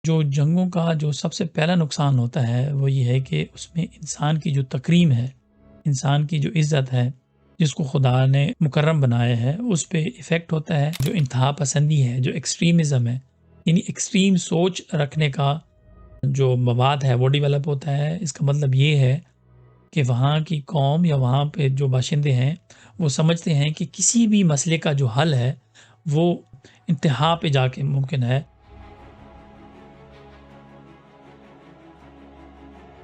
جو جنگوں کا جو سب سے پہلا نقصان ہوتا ہے وہ یہ ہے کہ اس میں انسان کی جو تکریم ہے، انسان کی جو عزت ہے، جس کو خدا نے مکرم بنایا ہے، اس پہ ایفیکٹ ہوتا ہے۔ جو انتہا پسندی ہے، جو ایکسٹریمزم ہے، یعنی ایکسٹریم سوچ رکھنے کا جو مواد ہے وہ ڈیولپ ہوتا ہے۔ اس کا مطلب یہ ہے کہ وہاں کی قوم یا وہاں پہ جو باشندے ہیں وہ سمجھتے ہیں کہ کسی بھی مسئلے کا جو حل ہے وہ انتہا پہ جا کے ممکن ہے۔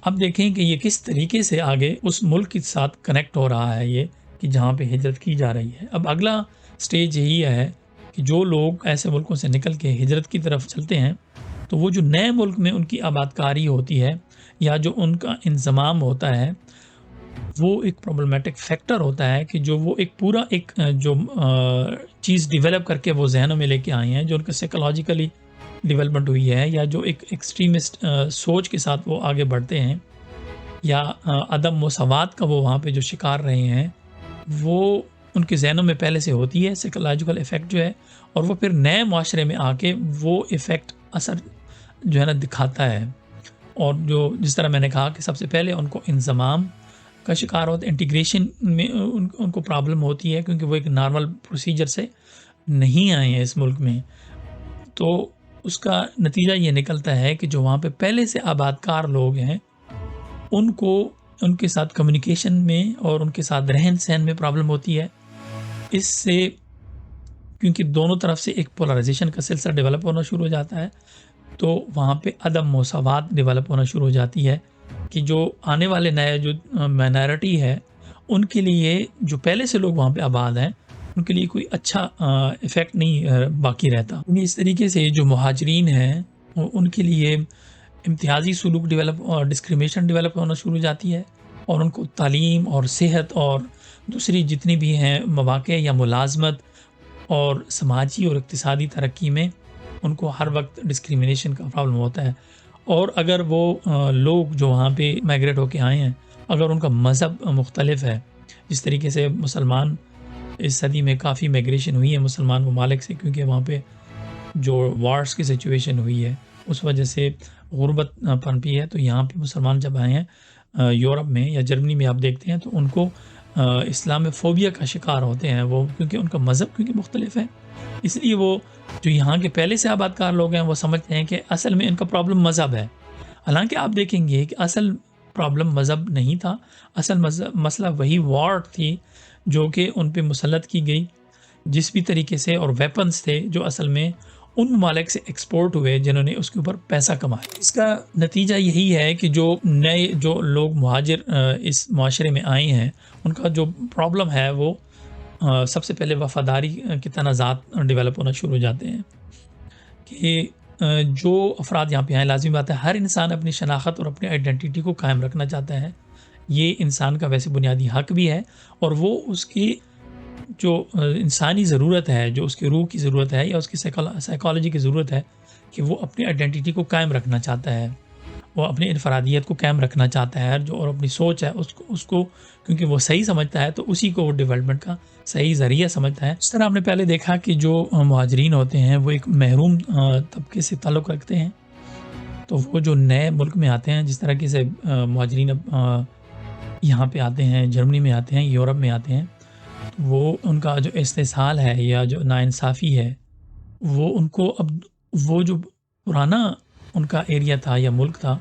اب دیکھیں کہ یہ کس طریقے سے آگے اس ملک کے ساتھ کنیکٹ ہو رہا ہے، یہ کہ جہاں پہ ہجرت کی جا رہی ہے۔ اب اگلا سٹیج یہی ہے کہ جو لوگ ایسے ملکوں سے نکل کے ہجرت کی طرف چلتے ہیں تو وہ جو نئے ملک میں ان کی آباد کاری ہوتی ہے یا جو ان کا انضمام ہوتا ہے وہ ایک پرابلمیٹک فیکٹر ہوتا ہے کہ جو وہ ایک پورا ایک جو چیز ڈیولپ کر کے وہ ذہنوں میں لے کے آئے ہیں، جو ان کا سائیکولوجیکلی ڈیولپمنٹ ہوئی ہے، یا جو ایک ایکسٹریمسٹ سوچ کے ساتھ وہ آگے بڑھتے ہیں، یا عدم مساوات کا وہ وہاں پہ جو شکار رہے ہیں، وہ ان کے ذہنوں میں پہلے سے ہوتی ہے سائیکولوجیکل ایفیکٹ جو ہے، اور وہ پھر نئے معاشرے میں آ کے وہ ایفیکٹ اثر جو ہے نا دکھاتا ہے۔ اور جو جس طرح میں نے کہا کہ سب سے پہلے ان کو انضمام کا شکار ہوتا ہے، انٹیگریشن میں ان کو پرابلم ہوتی ہے، کیونکہ وہ ایک نارمل پروسیجر سے نہیں آئے ہیں اس ملک میں۔ تو اس کا نتیجہ یہ نکلتا ہے کہ جو وہاں پہ پہلے سے آباد کار لوگ ہیں ان کو ان کے ساتھ کمیونیکیشن میں اور ان کے ساتھ رہن سہن میں پرابلم ہوتی ہے۔ اس سے کیونکہ دونوں طرف سے ایک پولرائزیشن کا سلسلہ ڈیولپ ہونا شروع ہو جاتا ہے، تو وہاں پہ عدم مساوات ڈیولپ ہونا شروع ہو جاتی ہے کہ جو آنے والے نئے جو مائنارٹی ہے ان کے لیے جو پہلے سے لوگ وہاں پہ آباد ہیں ان کے لیے کوئی اچھا ایفیکٹ نہیں باقی رہتا۔ اس طریقے سے جو مہاجرین ہیں ان کے لیے امتیازی سلوک ڈیولپ اور ڈسکریمنیشن ڈیولپ ہونا شروع ہو جاتی ہے، اور ان کو تعلیم اور صحت اور دوسری جتنی بھی ہیں مواقع یا ملازمت اور سماجی اور اقتصادی ترقی میں ان کو ہر وقت ڈسکریمنیشن کا پرابلم ہوتا ہے۔ اور اگر وہ لوگ جو وہاں پہ مائگریٹ ہو کے آئے ہیں اگر ان کا مذہب مختلف ہے، جس طریقے سے مسلمان اس صدی میں کافی مائگریشن ہوئی ہے مسلمان ممالک سے، کیونکہ وہاں پہ جو وارس کی سچویشن ہوئی ہے اس وجہ سے غربت پنپی ہے، تو یہاں پہ مسلمان جب آئے ہیں یورپ میں یا جرمنی میں آپ دیکھتے ہیں تو ان کو اسلام فوبیا کا شکار ہوتے ہیں وہ، کیونکہ ان کا مذہب کیونکہ مختلف ہے، اس لیے وہ جو یہاں کے پہلے سے آباد کار لوگ ہیں وہ سمجھتے ہیں کہ اصل میں ان کا پرابلم مذہب ہے۔ حالانکہ آپ دیکھیں گے کہ اصل پرابلم مذہب نہیں تھا، اصل مسئلہ وہی وار تھی جو کہ ان پہ مسلط کی گئی جس بھی طریقے سے، اور ویپنز تھے جو اصل میں ان ممالک سے ایکسپورٹ ہوئے جنہوں نے اس کے اوپر پیسہ کمایا۔ اس کا نتیجہ یہی ہے کہ جو نئے جو لوگ مہاجر اس معاشرے میں آئے ہیں ان کا جو پرابلم ہے وہ سب سے پہلے وفاداری کے تنازعات ڈیولپ ہونا شروع ہو جاتے ہیں کہ جو افراد یہاں پہ آئیں، لازمی بات ہے ہر انسان اپنی شناخت اور اپنی آئیڈینٹی کو قائم رکھنا چاہتا ہے، یہ انسان کا ویسے بنیادی حق بھی ہے، اور وہ اس کی جو انسانی ضرورت ہے، جو اس کی روح کی ضرورت ہے یا اس کی سائیکالوجی کی ضرورت ہے کہ وہ اپنی آئیڈینٹی کو قائم رکھنا چاہتا ہے، وہ اپنی انفرادیت کو قائم رکھنا چاہتا ہے، جو اور اپنی سوچ ہے اس کو کیونکہ وہ صحیح سمجھتا ہے تو اسی کو وہ ڈیولپمنٹ کا صحیح ذریعہ سمجھتا ہے۔ اس طرح ہم نے پہلے دیکھا کہ جو مہاجرین ہوتے ہیں وہ ایک محروم طبقے سے تعلق رکھتے ہیں، تو وہ جو نئے ملک میں آتے ہیں، جس طرح کے سے مہاجرین یہاں پہ آتے ہیں، جرمنی میں آتے ہیں، یورپ میں آتے ہیں، وہ ان کا جو استحصال ہے یا جو ناانصافی ہے وہ ان کو اب وہ جو پرانا ان کا ایریا تھا یا ملک تھا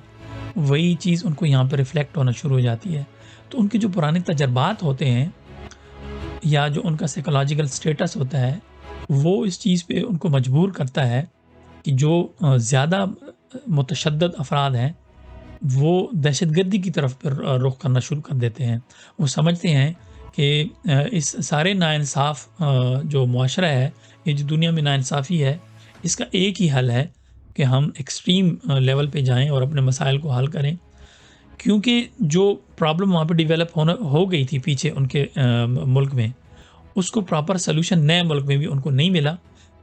وہی چیز ان کو یہاں پہ ریفلیکٹ ہونا شروع ہو جاتی ہے، تو ان کے جو پرانے تجربات ہوتے ہیں یا جو ان کا سائیکولوجیکل سٹیٹس ہوتا ہے وہ اس چیز پہ ان کو مجبور کرتا ہے کہ جو زیادہ متشدد افراد ہیں وہ دہشت گردی کی طرف پر رخ کرنا شروع کر دیتے ہیں۔ وہ سمجھتے ہیں کہ اس سارے ناانصاف جو معاشرہ ہے، یہ جو دنیا میں ناانصافی ہے، اس کا ایک ہی حل ہے کہ ہم ایکسٹریم لیول پہ جائیں اور اپنے مسائل کو حل کریں، کیونکہ جو پرابلم وہاں پہ ڈیولپ ہو گئی تھی پیچھے ان کے ملک میں، اس کو پراپر سلوشن نئے ملک میں بھی ان کو نہیں ملا،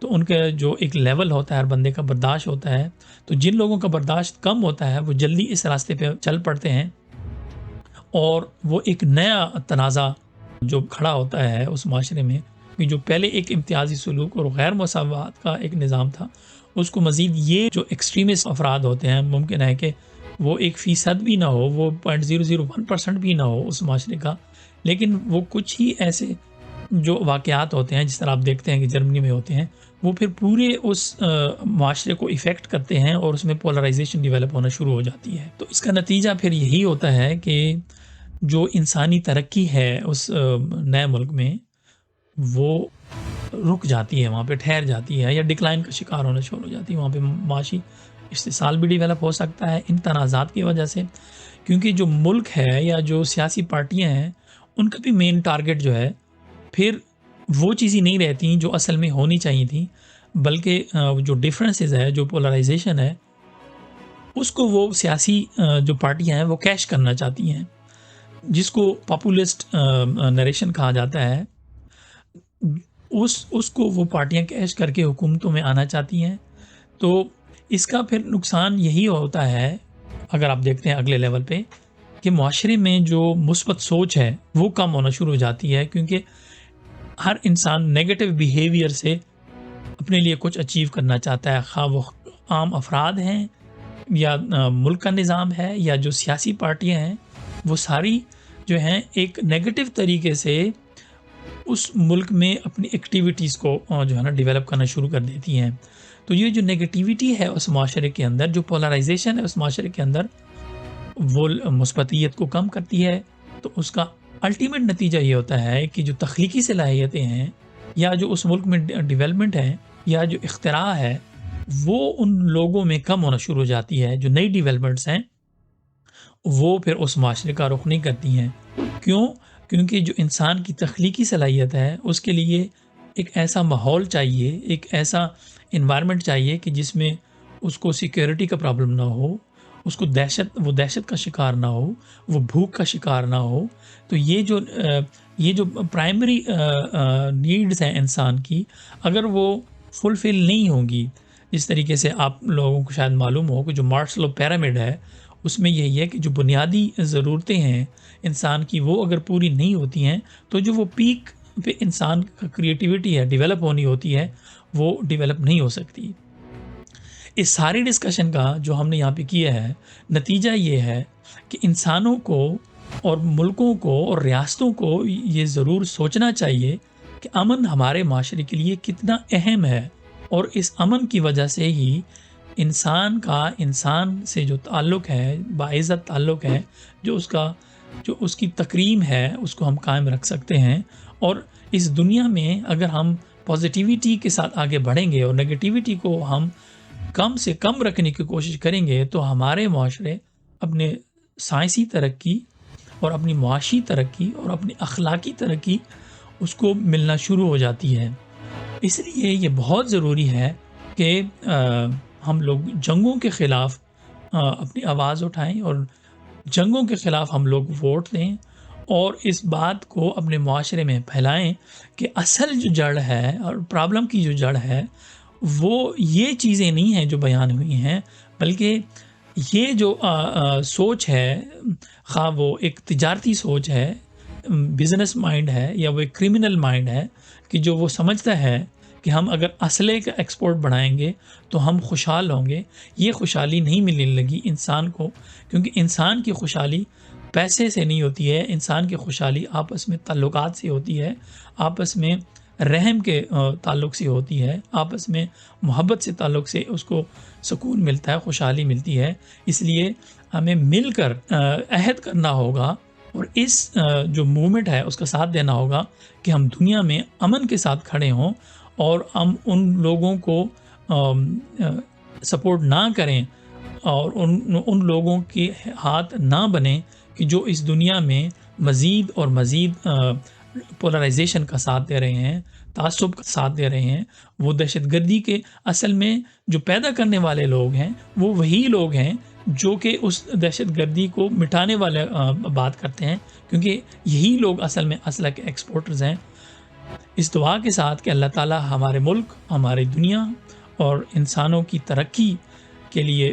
تو ان کا جو ایک لیول ہوتا ہے ہر بندے کا برداشت ہوتا ہے، تو جن لوگوں کا برداشت کم ہوتا ہے وہ جلدی اس راستے پہ چل پڑتے ہیں، اور وہ ایک نیا تنازع جو کھڑا ہوتا ہے اس معاشرے میں کہ جو پہلے ایک امتیازی سلوک اور غیر مساوات کا ایک نظام تھا، اس کو مزید یہ جو ایکسٹریمسٹ افراد ہوتے ہیں ممکن ہے کہ وہ 1% بھی نہ ہو، وہ 0.001% بھی نہ ہو اس معاشرے کا، لیکن وہ کچھ ہی ایسے جو واقعات ہوتے ہیں جس طرح آپ دیکھتے ہیں کہ جرمنی میں ہوتے ہیں، وہ پھر پورے اس معاشرے کو افیکٹ کرتے ہیں اور اس میں پولرائزیشن ڈیولپ ہونا شروع ہو جاتی ہے۔ تو اس کا نتیجہ پھر یہی ہوتا ہے کہ جو انسانی ترقی ہے اس نئے ملک میں، وہ رک جاتی ہے، وہاں پہ ٹھہر جاتی ہے یا ڈکلائن کا شکار ہونا شروع ہو جاتی ہے۔ وہاں پہ معاشی استحصال بھی ڈیولپ ہو سکتا ہے ان تنازعات کی وجہ سے، کیونکہ جو ملک ہے یا جو سیاسی پارٹیاں ہیں ان کا بھی مین ٹارگٹ جو ہے پھر وہ چیزیں نہیں رہتی جو اصل میں ہونی چاہیے تھیں، بلکہ جو ڈفرینسز ہے، جو پولرائزیشن ہے، اس کو وہ سیاسی جو پارٹیاں ہیں وہ کیش کرنا چاہتی ہیں، جس کو پاپولسٹ نریشن کہا جاتا ہے۔ اس کو وہ پارٹیاں کیش کر کے حکومتوں میں آنا چاہتی ہیں۔ تو اس کا پھر نقصان یہی ہوتا ہے، اگر آپ دیکھتے ہیں اگلے لیول پہ، کہ معاشرے میں جو مثبت سوچ ہے وہ کم ہونا شروع ہو جاتی ہے، کیونکہ ہر انسان نیگیٹو بیہیویئر سے اپنے لیے کچھ اچیو کرنا چاہتا ہے، خواہ وہ عام افراد ہیں یا ملک کا نظام ہے یا جو سیاسی پارٹیاں ہیں، وہ ساری جو ہیں ایک نیگیٹو طریقے سے اس ملک میں اپنی ایکٹیویٹیز کو جو ہے نا ڈیولپ کرنا شروع کر دیتی ہیں۔ تو یہ جو نیگیٹیوٹی ہے اس معاشرے کے اندر، جو پولرائزیشن ہے اس معاشرے کے اندر، وہ مثبتیت کو کم کرتی ہے۔ تو اس کا الٹیمیٹ نتیجہ یہ ہوتا ہے کہ جو تخلیقی صلاحیتیں ہیں یا جو اس ملک میں ڈیولپمنٹ ہے یا جو اختراع ہے، وہ ان لوگوں میں کم ہونا شروع ہو جاتی ہے۔ جو نئی ڈیولپمنٹس ہیں وہ پھر اس معاشرے کا رخ نہیں کرتی ہیں۔ کیوں؟ کیونکہ جو انسان کی تخلیقی صلاحیت ہے اس کے لیے ایک ایسا ماحول چاہیے، ایک ایسا انوائرمنٹ چاہیے کہ جس میں اس کو سیکیورٹی کا پرابلم نہ ہو، اس کو دہشت کا شکار نہ ہو، وہ بھوک کا شکار نہ ہو۔ تو یہ جو پرائمری نیڈز ہیں انسان کی، اگر وہ فلفل نہیں ہوں گی، جس طریقے سے آپ لوگوں کو شاید معلوم ہو کہ جو مارسلو پیرامڈ ہے اس میں یہی ہے کہ جو بنیادی ضرورتیں ہیں انسان کی، وہ اگر پوری نہیں ہوتی ہیں تو جو وہ پیک پہ انسان کا کریٹیوٹی ہے ڈیولپ ہونی ہوتی ہے، وہ ڈیولپ نہیں ہو سکتی۔ اس ساری ڈسکشن کا جو ہم نے یہاں پہ کیا ہے، نتیجہ یہ ہے کہ انسانوں کو اور ملکوں کو اور ریاستوں کو یہ ضرور سوچنا چاہیے کہ امن ہمارے معاشرے کے لیے کتنا اہم ہے، اور اس امن کی وجہ سے ہی انسان کا انسان سے جو تعلق ہے، باعزت تعلق ہے، جو اس کی تکریم ہے، اس کو ہم قائم رکھ سکتے ہیں۔ اور اس دنیا میں اگر ہم پازیٹیوٹی کے ساتھ آگے بڑھیں گے اور نگیٹیوٹی کو ہم کم سے کم رکھنے کی کوشش کریں گے، تو ہمارے معاشرے اپنے سائنسی ترقی اور اپنی معاشی ترقی اور اپنی اخلاقی ترقی اس کو ملنا شروع ہو جاتی ہے۔ اس لیے یہ بہت ضروری ہے کہ ہم لوگ جنگوں کے خلاف اپنی آواز اٹھائیں، اور جنگوں کے خلاف ہم لوگ ووٹ دیں، اور اس بات کو اپنے معاشرے میں پھیلائیں کہ اصل جو جڑ ہے اور پرابلم کی جو جڑ ہے وہ یہ چیزیں نہیں ہیں جو بیان ہوئی ہیں، بلکہ یہ جو سوچ ہے، خواہ وہ ایک تجارتی سوچ ہے، بزنس مائنڈ ہے، یا وہ ایک کرمنل مائنڈ ہے، کہ جو وہ سمجھتا ہے کہ ہم اگر اسلحے کا ایکسپورٹ بڑھائیں گے تو ہم خوشحال ہوں گے۔ یہ خوشحالی نہیں ملنے لگی انسان کو، کیونکہ انسان کی خوشحالی پیسے سے نہیں ہوتی ہے، انسان کی خوشحالی آپس میں تعلقات سے ہوتی ہے، آپس میں رحم کے تعلق سے ہوتی ہے، آپس میں محبت سے تعلق سے اس کو سکون ملتا ہے، خوشحالی ملتی ہے۔ اس لیے ہمیں مل کر عہد کرنا ہوگا، اور اس جو موومنٹ ہے اس کا ساتھ دینا ہوگا کہ ہم دنیا میں امن کے ساتھ کھڑے ہوں، اور ہم ان لوگوں کو سپورٹ نہ کریں اور ان لوگوں کے ہاتھ نہ بنیں کہ جو اس دنیا میں مزید اور مزید پولرائزیشن کا ساتھ دے رہے ہیں، تعصب کا ساتھ دے رہے ہیں۔ وہ دہشت گردی کے اصل میں جو پیدا کرنے والے لوگ ہیں وہ وہی لوگ ہیں جو کہ اس دہشت گردی کو مٹانے والے بات کرتے ہیں، کیونکہ یہی لوگ اصل میں اسلحے کے ایکسپورٹرز ہیں۔ اس دعا کے ساتھ کہ اللہ تعالیٰ ہمارے ملک، ہماری دنیا اور انسانوں کی ترقی کے لیے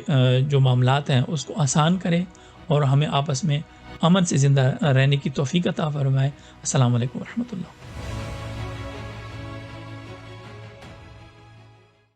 جو معاملات ہیں اس کو آسان کرے، اور ہمیں آپس میں امن سے زندہ رہنے کی توفیق عطا فرمائے۔ السلام علیکم ورحمۃ اللہ۔